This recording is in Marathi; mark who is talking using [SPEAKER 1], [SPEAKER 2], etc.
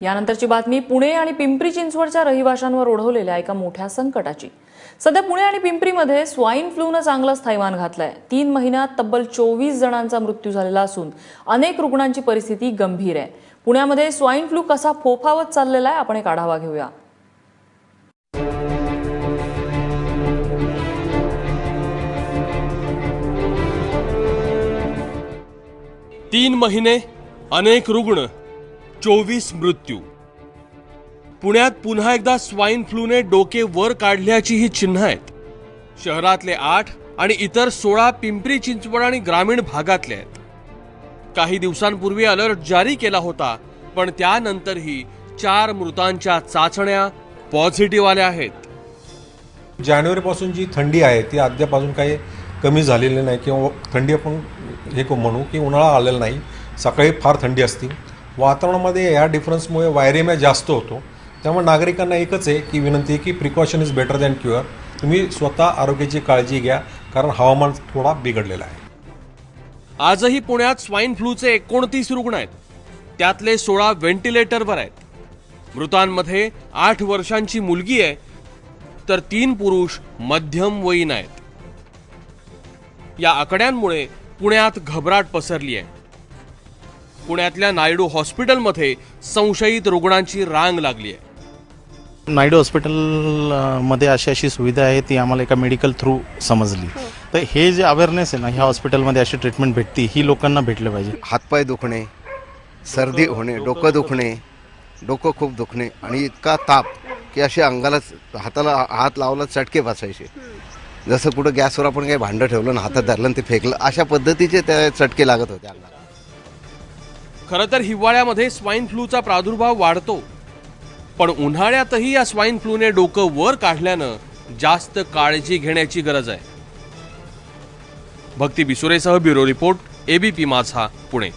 [SPEAKER 1] यानंतरची बातमी पुणे आणि पिंपरी चिंचवडच्या रहिवाशांवर ओढवलेल्या एका मोठ्या संकटाची। सध्या पुणे आणि पिंपरीमध्ये स्वाईन फ्लूने चांगलाच थैमान घातलाय। 3 महिन्यात तब्बल 24 जणांचा मृत्यू झालेला असून अनेक रुग्णांची परिस्थिती गंभीर आहे। पुण्यामध्ये स्वाईन फ्लू कसा फोफावत चाललेला आहे, आपण एक आढावा घेऊया।
[SPEAKER 2] तीन महिने, अनेक रुग्ण, 24 मृत्यू। पुण्यात पुन्हा एकदा स्वाईन फ्लूने डोके वर काढल्याची ही चिन्ह आहेत। शहरातले 8 आणि इतर 16 पिंपरी चिंचवड आणि ग्रामीण भागातले आहेत। काही दिवसांपूर्वी अलर्ट जारी केला होता, पण त्यानंतरही 4 मृतांच्या चाचण्या पॉझिटिव्ह आल्या आहेत।
[SPEAKER 3] जानेवारीपासून जी थंडी आहे ती अद्यापासून काही कमी झालेली नाही, किंवा थंडी आपण हे म्हणू की उन्हाळा आलेला नाही। सकाळी फार थंडी असते। वातावरणामध्ये या डिफरन्समुळे व्हायरेमिया जास्त होतो। त्यामुळे नागरिकांना एकच आहे की विनंती आहे की precaution is better than cure. तुम्ही स्वतः आरोग्याची काळजी घ्या, कारण हवामान थोडा बिघडलेला आहे।
[SPEAKER 2] आजही पुण्यात स्वाईन फ्लूचे 29 रुग्ण आहेत, त्यातले 16 व्हेंटिलेटरवर आहेत। मृतांमध्ये 8 वर्षांची मुलगी आहे, तर 3 पुरुष मध्यम वयीन आहेत। या आकड्यांमुळे पुण्यात घबराट पसरली आहे। पुण्यातल्या नायडू हॉस्पिटलमध्ये संशयित रुग्णांची रांग लागली आहे।
[SPEAKER 4] नायडू हॉस्पिटलमध्ये अशी सुविधा आहे ती आम्हाला एका मेडिकल थ्रू समजली। तर हे जे अवेअरनेस आहे ना, ह्या हॉस्पिटलमध्ये अशी ट्रीटमेंट भेटती, ही लोकांना भेटलं पाहिजे।
[SPEAKER 5] हातपाय दुखणे, सर्दी होणे, डोकं दुखणे, डोकं खूप दुखणे आणि इतका ताप की असे अंगाला हाताला हात लावला चटके बसायचे। जसं कुठं गॅसवर आपण काही भांडं ठेवलं आणि हातात धरलं ते फेकलं, अशा पद्धतीचे त्या चटके लागत होते अंगाला।
[SPEAKER 2] खरं तर हिवाळ्यामध्ये स्वाईन फ्लूचा प्रादुर्भाव वाढतो, पण उन्हाळ्यातही या स्वाईन फ्लूने डोकं वर काढल्यानं जास्त काळजी घेण्याची गरज आहे। भक्ती बिसुरेसह ब्युरो रिपोर्ट, एबीपी माझा, पुणे।